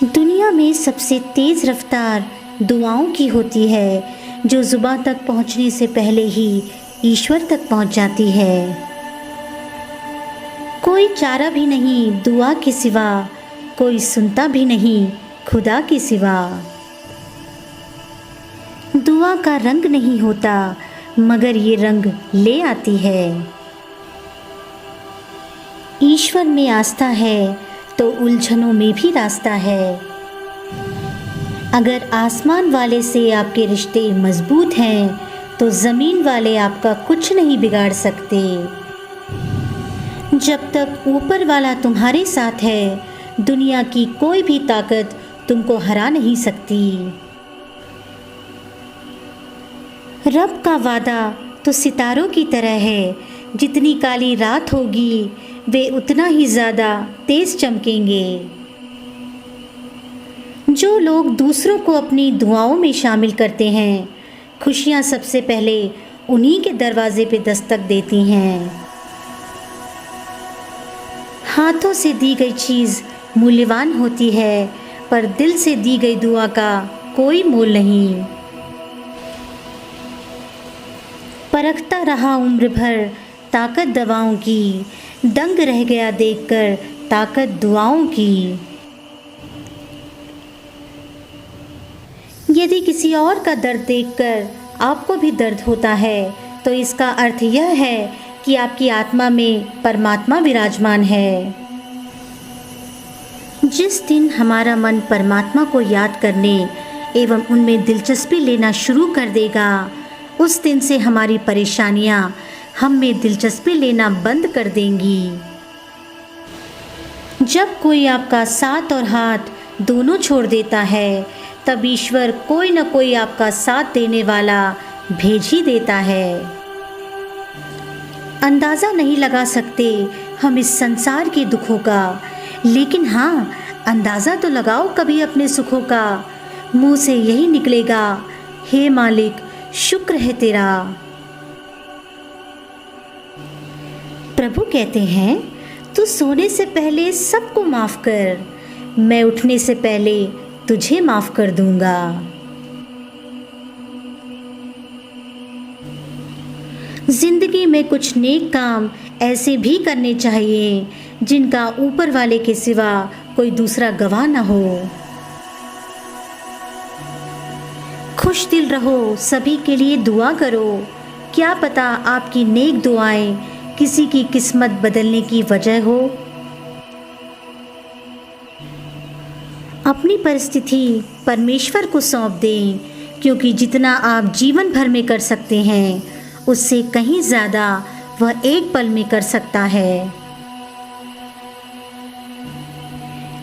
दुनिया में सबसे तेज़ रफ्तार दुआओं की होती है, जो ज़ुबान तक पहुंचने से पहले ही ईश्वर तक पहुंच जाती है। कोई चारा भी नहीं दुआ के सिवा, कोई सुनता भी नहीं खुदा के सिवा। दुआ का रंग नहीं होता, मगर ये रंग ले आती है। ईश्वर में आस्था है तो उलझनों में भी रास्ता है। अगर आसमान वाले से आपके रिश्ते मजबूत हैं, तो ज़मीन वाले आपका कुछ नहीं बिगाड़ सकते। जब तक ऊपर वाला तुम्हारे साथ है, दुनिया की कोई भी ताकत तुमको हरा नहीं सकती। रब का वादा तो सितारों की तरह है, जितनी काली रात होगी वे उतना ही ज़्यादा तेज चमकेंगे। जो लोग दूसरों को अपनी दुआओं में शामिल करते हैं, खुशियां सबसे पहले उन्हीं के दरवाजे पे दस्तक देती हैं। हाथों से दी गई चीज़ मूल्यवान होती है, पर दिल से दी गई दुआ का कोई मोल नहीं। परखता रहा उम्र भर ताकत दवाओं की, दंग रह गया देखकर ताकत दुआओं की। यदि किसी और का दर्द देखकर आपको भी दर्द होता है, तो इसका अर्थ यह है कि आपकी आत्मा में परमात्मा विराजमान है। जिस दिन हमारा मन परमात्मा को याद करने एवं उनमें दिलचस्पी लेना शुरू कर देगा, उस दिन से हमारी परेशानियां हम में दिलचस्पी लेना बंद कर देंगी। जब कोई आपका साथ और हाथ दोनों छोड़ देता है, तब ईश्वर कोई न कोई आपका साथ देने वाला भेज ही देता है। अंदाज़ा नहीं लगा सकते हम इस संसार के दुखों का, लेकिन हाँ, अंदाज़ा तो लगाओ कभी अपने सुखों का। मुंह से यही निकलेगा, हे मालिक शुक्र है तेरा। प्रभु कहते हैं, तू सोने से पहले सबको माफ़ कर, मैं उठने से पहले तुझे माफ़ कर दूंगा। जिंदगी में कुछ नेक काम ऐसे भी करने चाहिए जिनका ऊपर वाले के सिवा कोई दूसरा गवाह न हो। खुश दिल रहो, सभी के लिए दुआ करो, क्या पता आपकी नेक दुआएं किसी की किस्मत बदलने की वजह हो। अपनी परिस्थिति परमेश्वर को सौंप दें, क्योंकि जितना आप जीवन भर में कर सकते हैं, उससे कहीं ज़्यादा वह एक पल में कर सकता है।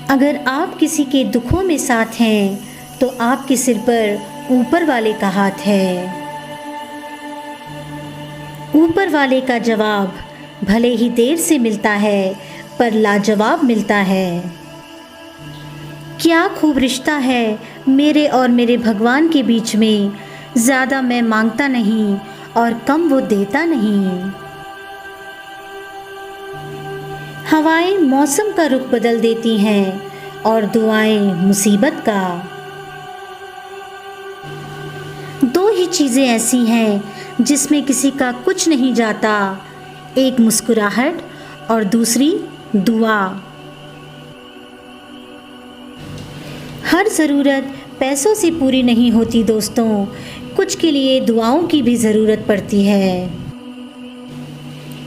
अगर आप किसी के दुखों में साथ हैं, तो आपके सिर पर ऊपर वाले का हाथ है। ऊपर वाले का जवाब भले ही देर से मिलता है, पर लाजवाब मिलता है। क्या खूब रिश्ता है मेरे और मेरे भगवान के बीच में। ज़्यादा मैं मांगता नहीं और कम वो देता नहीं। हवाएं मौसम का रुख बदल देती हैं और दुआएं मुसीबत का। दो ही चीज़ें ऐसी हैं जिसमें किसी का कुछ नहीं जाता, एक मुस्कुराहट और दूसरी दुआ। हर ज़रूरत पैसों से पूरी नहीं होती दोस्तों, कुछ के लिए दुआओं की भी ज़रूरत पड़ती है।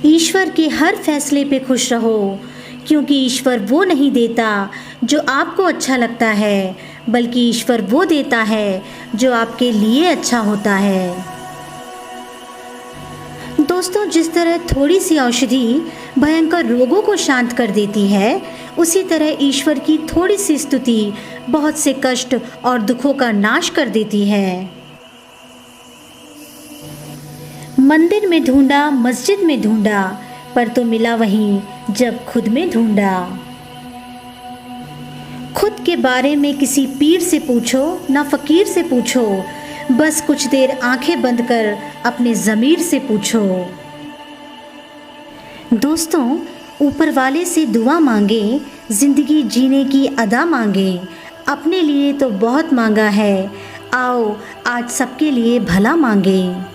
ईश्वर के हर फैसले पे खुश रहो, क्योंकि ईश्वर वो नहीं देता जो आपको अच्छा लगता है, बल्कि ईश्वर वो देता है जो आपके लिए अच्छा होता है। दोस्तों, जिस तरह थोड़ी सी औषधि भयंकर रोगों को शांत कर देती है, उसी तरह ईश्वर की थोड़ी सी स्तुति बहुत से कष्ट और दुखों का नाश कर देती है। मंदिर में ढूंढा, मस्जिद में ढूंढा, पर तो मिला वहीं जब खुद में ढूंढा। खुद के बारे में किसी पीर से पूछो ना फकीर से पूछो, बस कुछ देर आंखें बंद कर अपने ज़मीर से पूछो। दोस्तों, ऊपर वाले से दुआ मांगे, ज़िंदगी जीने की अदा मांगे, अपने लिए तो बहुत मांगा है, आओ आज सबके लिए भला मांगे।